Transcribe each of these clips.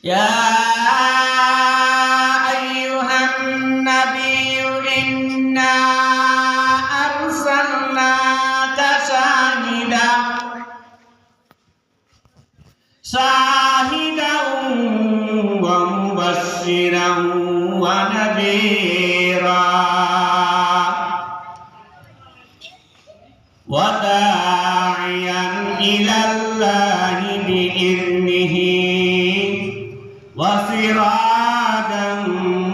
يا أيها النبي إنا أرسلناك شاهدا ومبشرا ونذيرا وداعيا إلى الله بإذنه وسراجا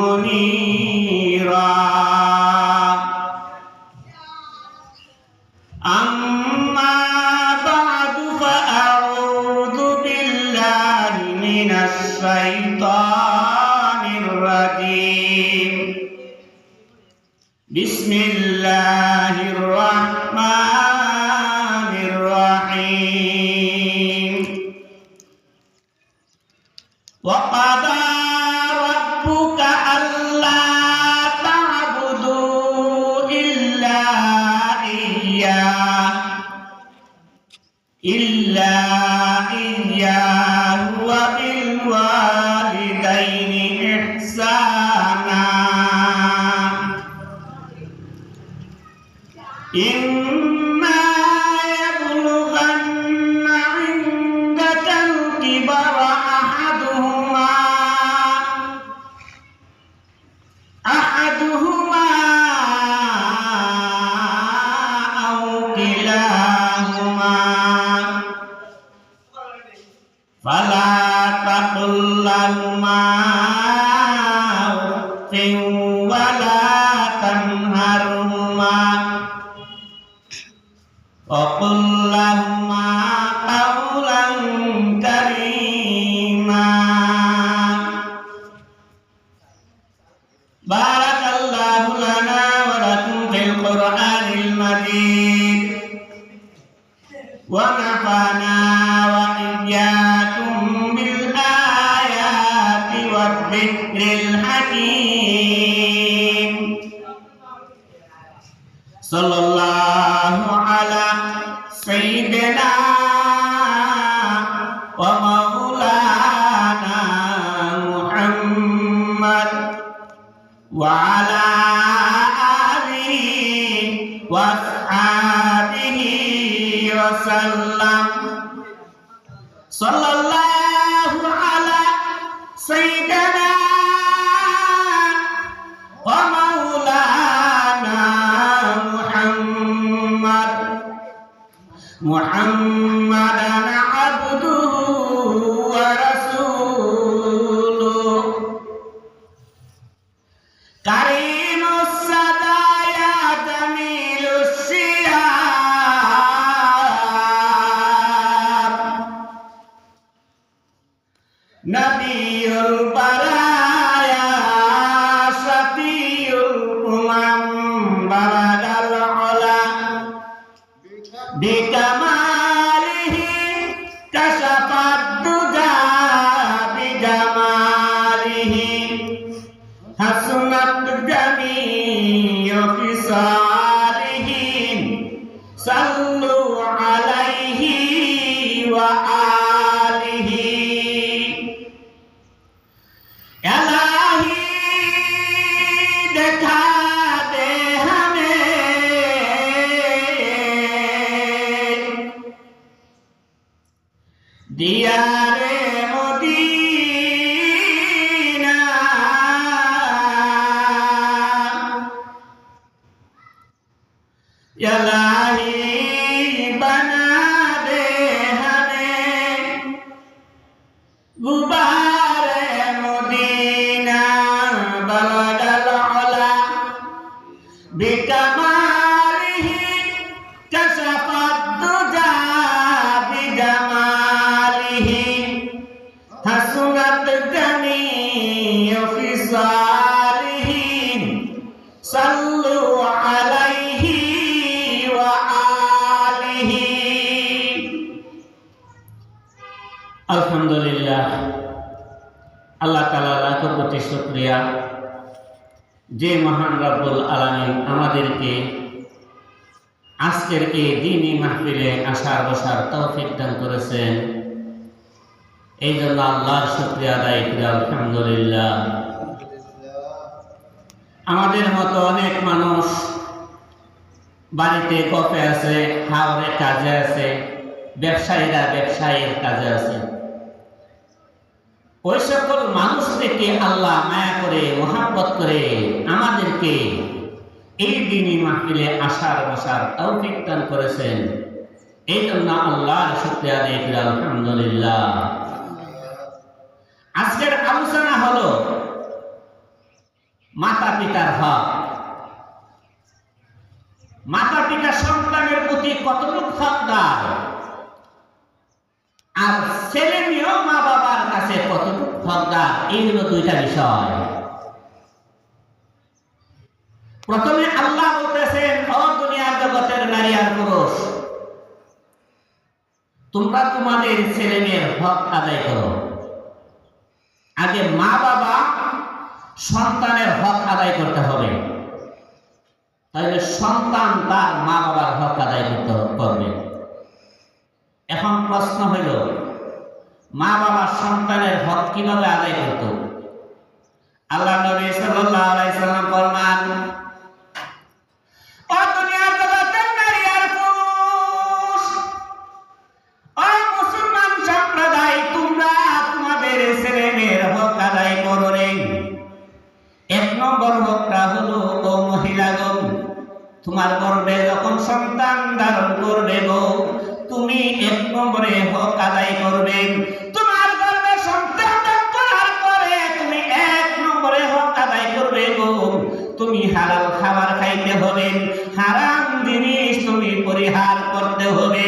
منيرا أما بعد فأعوذ بالله من الشيطان الرجيم بسم الله الرحمن الرحيم وقضى ربك ألا تعبدوا إلا إياه وبالوالدين إحسانا إما يبلغن عندك الكبر أحدهما أو كلاهما فلا تقل لهما أف ولا تنهرهما وقل لهما قولا كريما بارك الله لنا ولكم في القرآن المجيد ونفعنا وإياكم بالآيات والذكر الحكيم صلى الله على سيدنا ومولانا محمد وعلى آله وأصحابه وسلم صلى الله على سيدنا ومولانا محمدا عبده ورسوله كريم السدايا جميل الشياب نبي البرايا شفيع الأمم بلد العلا بكماله كشف الدجى بجماله حسنت جميع خصاله صلوا عليه وآله إلهي दिखा दे हमें दियारे मदीना इलाही बना दे हमें गुबारे मदीना बलदल उला बिकमालिही कशफ الدجى بجماله حسنت جميع خصاله صلوا عليه وآله আলহামদুলিল্লাহ আল্লাহ তাআলা লাখ কোটি শুকরিয়া যে মহান রব্বুল আলামিন আমাদেরকে আজকের এই দ্বীনি মাহফিলে আসার বসার তৌফিক দান করেছেন। এই জন্য আল্লাহর শুকরিয়া আদায় করি আলহামদুলিল্লাহ। আমাদের মতো অনেক মানুষ বাড়িতে কফে আছে, হাওড়ে কাজে আছে, ব্যবসায়ীরা ব্যবসায়ীর কাজে আছে। ওই সকল মানুষ থেকে আল্লাহ মায়া করে মহাব্বত করে আমাদেরকে এই দিনই মাহফিলে আসার বসার তৌফিক দান করেছেন। এই জন্য আল্লাহর শুকরিয়া আদায় করি আলহামদুলিল্লাহ। আজকের আলোচনা হলো মাতা পিতার হক। মাতা পিতা সন্তানের প্রতি কতটুকু হকদার, আর ছেলে মেয়েও মা বাবার কাছে কতটুকু হকদার, এই হলো দুইটা বিষয়। প্রথমে আল্লাহ বলতেছেন, ও দুনিয়ার জগতের নারী আর পুরুষ, তোমরা তোমাদের ছেলে মেয়ের হক আদায় করো। আগে মা বাবা সন্তানের হক আদায় করতে হবে, তাহলে সন্তান তার মা বাবার হক আদায় করবে। এখন প্রশ্ন হইল, মা বাবা সন্তানের হক কিভাবে আদায় করত? আল্লাহ নবী সাল্লাল্লাহু আলাইহি সাল্লাম ফরমান, ও দুনিয়ার জগতের নারী আর পুরুষ, ও মুসলমান সম্প্রদায়, তোমরা তোমাদের ছেলে মেয়ের হক আদায় করো রে। এক নম্বর হকটা হলো, ও মহিলাগণ, তোমার গর্ভে যখন সন্তান ধারণ করবে গো, তুমি এক নম্বরে হক আদায় করবে। তোমার গর্ভে সন্তান ধারণ করার পরে তুমি এক নম্বরে হক আদায় করবে গো, তুমি হালাল খাবার খাইতে হবে, হারাম জিনিস তুমি পরিহার করতে হবে।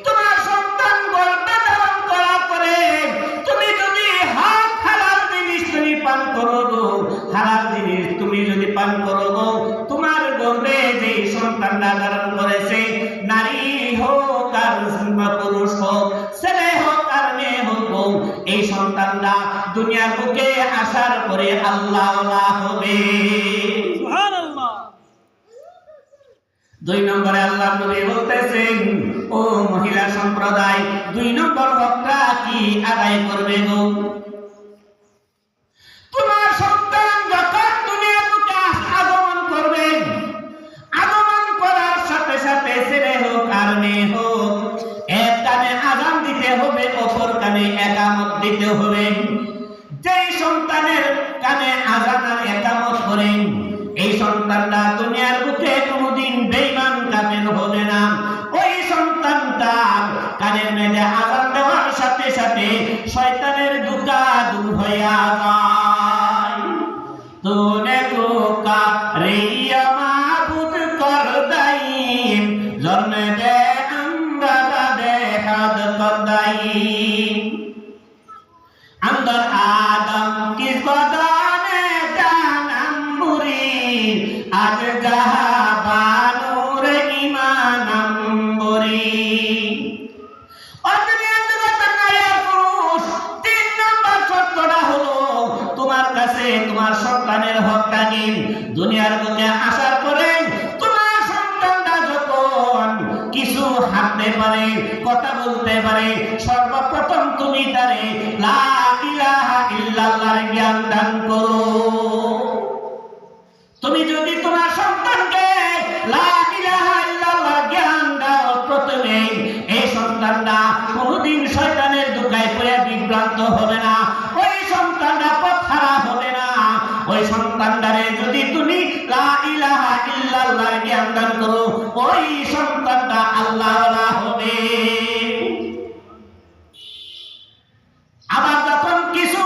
তোমার সন্তান গর্ভে ধারণ করার পরে তুমি যদি হালাল জিনিস তুমি পান করো গো, হালাল জিনিস তুমি যদি পান করো গো, তোমার গর্ভে যে সন্তানটা ধারণ করেছে, নারী হোক আর পুরুষ হোক, ছেলে হোক আর মেয়ে হোক, এই সন্তানটা দুনিয়ার বুকে আসার পরে আল্লাহওয়ালা হবে। সুবহানাল্লাহ। দুই নম্বরে আল্লাহ নবী বলতেছেন, ও মহিলা সম্প্রদায়, দুই নম্বর হকটা কি আদায় করবে গো? তোমার সন্তান যখন দুনিয়ার বুকে আগমন করবে, আগমন করার সাথে সাথে ছেলে হোক আর মেয়ে হোক, এক কানে আযান দিতে হবে, অপর কানে ইকামত দিতে হবে। যেই সন্তানের কানে আযান আর ইকামত করে, এই সন্তানটা দুনিয়ার বুকে কোনোদিন বেঈমান কাফের হবে না। ওই সন্তানটা কানের মধ্যে আযান দেওয়ার সাথে সাথে শয়তানের ধোঁকা দূর হইয়া যায়। তোনে ধোঁকা রেইয়া মাবুদ কর দাই, জন্মে দে আমরা দে হাদ কর দাই। अंदर आदम किस बदाने जानम बुरी, आज जहाँ बानूर ईमानम बुरी। और दुनिया जगत नारी पुरुष, तीन नंबर সত্যটা হলো, তোমার কাছে তোমার সন্তানের হকটা কি? দুনিয়ার বুকে আসার পরে তোমার সন্তানটা যখন কিছু হাঁটতে পারে, কথা বলতে পারে, সর্বপ্রথম তুমি তারে লা ইলাহা ইল্লাল্লাহর জ্ঞান দান করো। তুমি যদি তোমার সন্তানকে লা ইলাহা ইল্লাল্লাহর জ্ঞান দাও প্রথমে, এই সন্তানটা কোনোদিন শয়তানের ধোঁকায় পড়ে বিভ্রান্ত হবে না, ওই সন্তানটা পথহারা হবে না। ওই সন্তানটারে যদি তুমি লা ইলাহা ইল্লাল্লাহর জ্ঞান দান করো, ওই সন্তানটা আল্লাহওয়ালা হবে। আবার যখন কিছু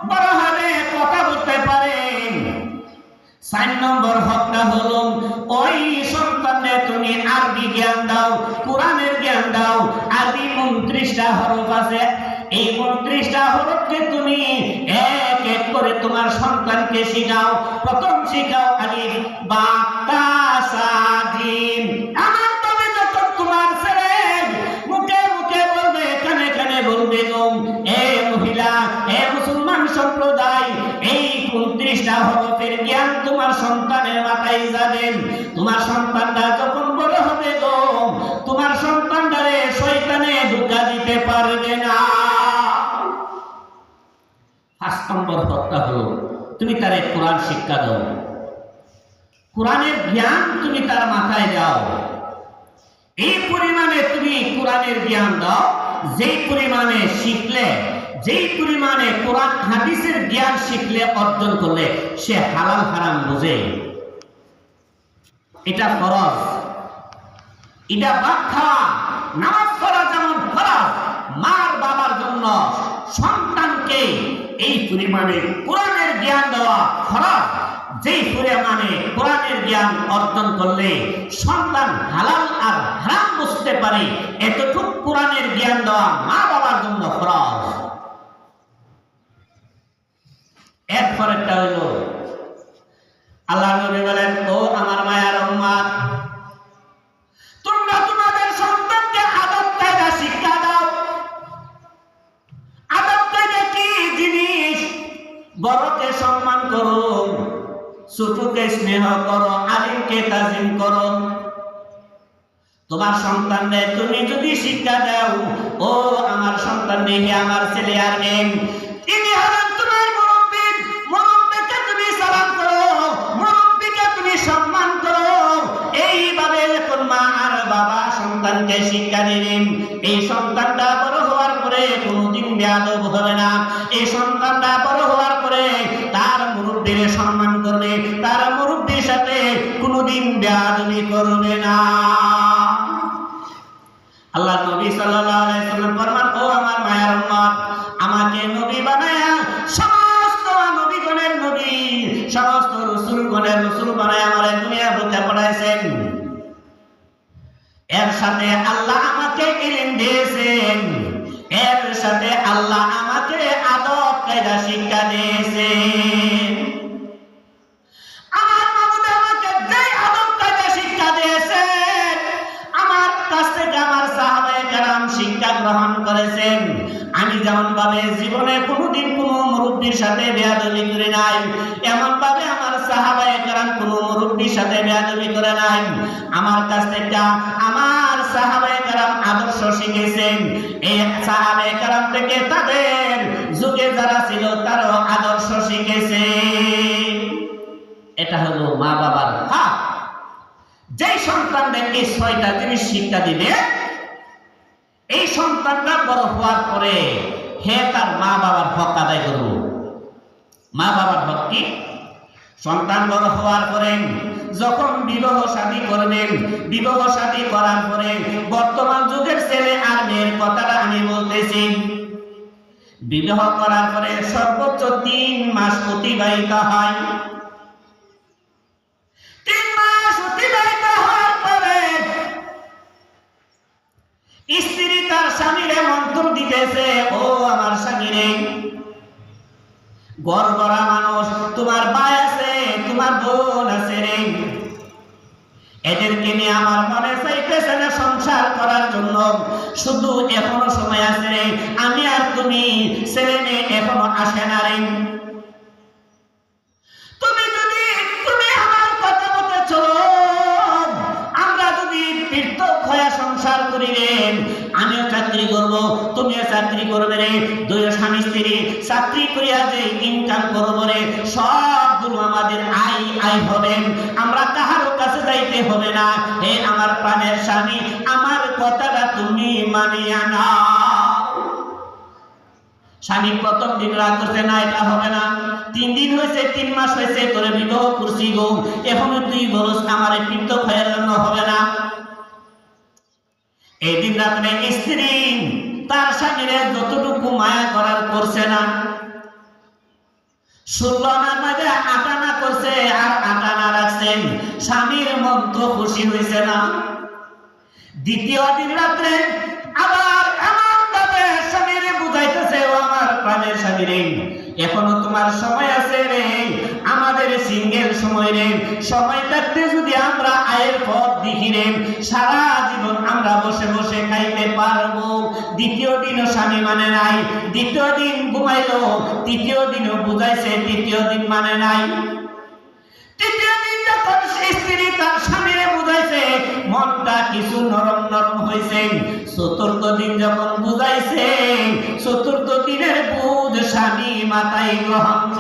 বড় হবে, কথা বলতে পারে, 4 নম্বর হকটা হলো, ওই সন্তানকে তুমি আরবি জ্ঞান দাও, কোরআনের জ্ঞান দাও। আরবি 29টা হরফ আছে, এই 29টা হরফকে তুমি এক এক করে তোমার সন্তানকে শেখাও। প্রথম শেখাও আলিফ বা তা সা জিম। আমার তবে যখন তোমার ছেলে মুখে মুখে বলবে, কানে কানে বলবে গো, এ মহিলা, এ মুসলমান সম্প্রদায়, এই 29টা হরফের জ্ঞান তোমার সন্তানের মাথায় যাবে। তোমার সন্তানটা যখন বড় হবে গো, তোমার সন্তানটারে শয়তানে ধোঁকা দিতে পারবে না। 5 নম্বর হত্যা হলো তুমি তারে কোরআন শিক্ষা দাও, কোরআনের জ্ঞান তুমি তার মাথায় দাও। এই পরিমাণে তুমি কোরআনের জ্ঞান দাও, যেই পরিমাণে শিখলে, যেই পরিমাণে কোরআন হাদিসের জ্ঞান শিখলে, অর্জন করলে সে হালাল হারাম বুঝে। এটা ফরজ, এটা ব্যাখ্যা। নামাজ পড়া যেমন ফরজ, মার বাবার জন্য সন্তানকে এই পরিমাণে কোরআনের জ্ঞান দেওয়া ফরজ। যেই পরিমাণে কোরআনের জ্ঞান অর্জন করলে সন্তান হালাল আর হারাম বুঝতে পারে, এতটুকু কোরআনের জ্ঞান দেওয়া মা বাবার জন্য ফরজ। এরপরেরটা হইল আল্লাহ নবী বলেন, ও আমার মায়ার উম্মত, তোমরা তোমাদের সন্তানকে আদব কায়দা শিক্ষা দাও। আদব কায়দা কি জিনিস? বড়কে সম্মান করো, ছোটকে স্নেহ করো, আলিমকে তাজিম করো। তোমার সন্তানকে তুমি যদি শিক্ষা দাও, ও আমার সন্তান, হে আমার ছেলে আর মেয়ে, তিনি হলেন তোমার মুরব্বী। মুরব্বীকে তুমি সালাম করো, মুরব্বীকে তুমি সম্মান করো। এইভাবে যখন মা আর বাবা সন্তানকে শিক্ষা দিবেন, এই সন্তানটা বড় হওয়ার পরে কোনোদিন বেয়াদব হবে না। এই সন্তানটা বড় হওয়ার পরে তার মুরব্বীর সম্মান করবে, তার মুরব্বীর সাথে কোনোদিন বেয়াদবি করবে না। আল্লাহ নবী সাল্লাল্লাহু আলাইহি ওয়াসাল্লাম ফরমান, ও আমার মায়ের উম্মত, আমাকে নবী বানায়া সমস্ত নবীগণের নবী, সমস্ত রাসূলগণের রাসূল বানায়া আমারে দুনিয়া বুকে পাঠাইছেন। এর সাথে আল্লাহ আমাকে ইলম দিয়েছেন, এর সাথে আল্লাহ আমাকে আদব কায়দা শিক্ষা দিয়েছেন। আমার মাবুদ আমাকে যে আদব কায়দা শিক্ষা দিয়েছেন, আমার কাছ থেকে আমার সাহাবায়ে কেরাম শিক্ষা গ্রহণ করেছেন। আমি যেমন ভাবে জীবনে কোনোদিন কোনো মুরব্বির সাথে বেয়াদবি করে নাই, এমন ভাবে আমার সাহাবায়ে কেরাম কোনো মুরব্বির সাথে বেয়াদবি করে নাই। আমার কাছ থেকে আমার সাহাবায়ে কেরাম আদর্শ শিখেছেন। এই সাহাবায়ে কেরাম থেকে তাদের যুগে যারা ছিল তারও আদর্শ শিখেছে। এটা হলো মা বাবার হক। যেই সন্তানদেরকে 6টা জিনিস শিক্ষা দিবে, এই সন্তানটা বড় হওয়ার পরে হে তার মা বাবার হক আদায় করব। মা বাবার হক কি? সন্তান বড় হওয়ার পরে যখন বিবাহ শাদী করবেন, বিবাহ শাদী করার পরে বর্তমান যুগের ছেলে আর মেয়ের কথাটা আমি বলতেছি। বিবাহ করার পরে সর্বোচ্চ 3 মাস অতিবাহিত হয়। 3 মাস অতিবাহিত হওয়ার পরে স্ত্রী তার স্বামীরে মন্ত্র দিতেছে, ও আমার স্বামীরে, ঘর গড়া মানুষ, তোমার ভাই আছে, তোমার বোন আছে রে, এদেরকে নিয়ে আমার মনে চাইতেছে না সংসার করার জন্য। শুধু এখনো সময় আছে রে, আমি আর তুমি, ছেলে মেয়ে এখনো আসে না রে। তুমি আমার কথা মতো চলো, আমরা যদি পৃথক হয়ে সংসার করি রে, আমিও চাকরি করব, তুমিও চাকরি করবে রে, দুই স্বামী স্ত্রী চাকরি করিয়া যে ইনকাম করবো রে, সবগুলো আমাদের আয় হবে, আমরা কাহারও কাছে যাইতে হবে না। হে আমার প্রাণের স্বামী, আমার কথাটা তুমি মানিয়া নাও। স্বামী প্রথম দিন রাগ করছে, না এটা হবে না, 3 দিন হয়েছে, 3 মাস হয়েছে তোরে বিবাহ করছি গো, এখনো তুই বলস আমার পৃথক হওয়ার জন্য হবে না। এই দিন রাত্রে স্ত্রী তার স্বামীরে যতটুকু মায়া করার করছে না, 16 আনার মাঝে 8 আনা করছে আর 8 আনা রাখছেন, স্বামীর মন তো খুশি হয়েছে না। দ্বিতীয় দিন রাত্রে আবার এমন ভাবে স্বামীরে বুঝাইতেছে, ও আমার প্রাণের স্বামী রে, এখনো তোমার সময় আছে রে, আমাদের সিঙ্গেল সময় রে, সময় থাকতে যদি আমরা আয়ের পথ দেখি রে, সারা জীবন আমরা বসে বসে খাইতে পারবো। দ্বিতীয় দিনও স্বামী মানে নাই, দ্বিতীয় দিন ঘুমাইলো, তৃতীয় দিনও বুঝাইছে, তৃতীয় দিন মানে নাই। তৃতীয় দিন যখন স্ত্রী তার স্বামীরে বুঝাইছে, মনটা কিছু নরম নরম হয়েছে, চতুর্থ দিন যখন বুঝাইছে, চতুর্থ দিনের বুঝ স্বামী মাথায় গ্রহণ করে।